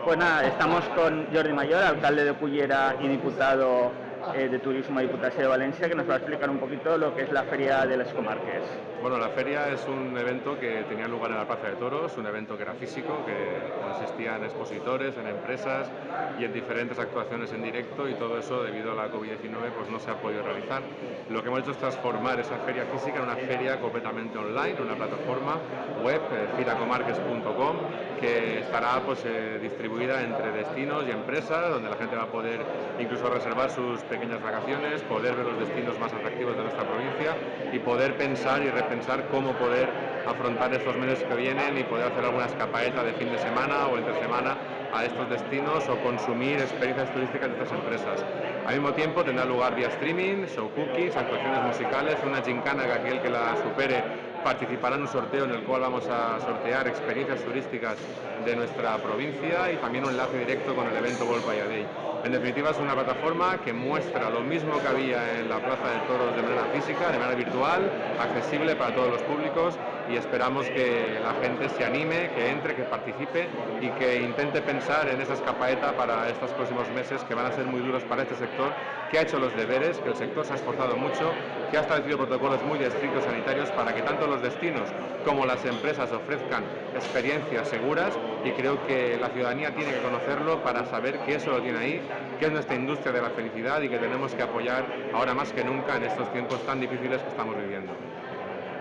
Pues nada, estamos con Jordi Mayor, alcalde de Cullera y diputado de Turismo a Diputació de Valencia, que nos va a explicar un poquito lo que es la Feria de las Comarques. Bueno, la feria es un evento que tenía lugar en la Plaza de Toros, un evento que era físico, que consistía en expositores, en empresas y en diferentes actuaciones en directo, y todo eso, debido a la COVID-19, pues no se ha podido realizar. Lo que hemos hecho es transformar esa feria física en una feria completamente online, una plataforma web, firacomarques.com, que estará distribuida entre destinos y empresas, donde la gente va a poder incluso reservar sus pequeñas vacaciones, poder ver los destinos más atractivos de nuestra provincia y poder pensar y repensar cómo poder afrontar estos meses que vienen y poder hacer alguna escapaeta de fin de semana o entre semana a estos destinos o consumir experiencias turísticas de estas empresas. Al mismo tiempo tendrá lugar vía streaming, show cookies, actuaciones musicales, una gincana que aquel que la supere participará en un sorteo en el cual vamos a sortear experiencias turísticas de nuestra provincia y también un enlace directo con el evento World Day. En definitiva, es una plataforma que muestra lo mismo que había en la Plaza de Toros de manera física, de manera virtual, accesible para todos los públicos, y esperamos que la gente se anime, que entre, que participe y que intente pensar en esa escapaeta para estos próximos meses, que van a ser muy duros para este sector, que ha hecho los deberes, que el sector se ha esforzado mucho, que ha establecido protocolos muy estrictos sanitarios para que tanto los destinos como las empresas ofrezcan experiencias seguras, y creo que la ciudadanía tiene que conocerlo para saber que eso lo tiene ahí, que es nuestra industria de la felicidad y que tenemos que apoyar ahora más que nunca en estos tiempos tan difíciles que estamos viviendo.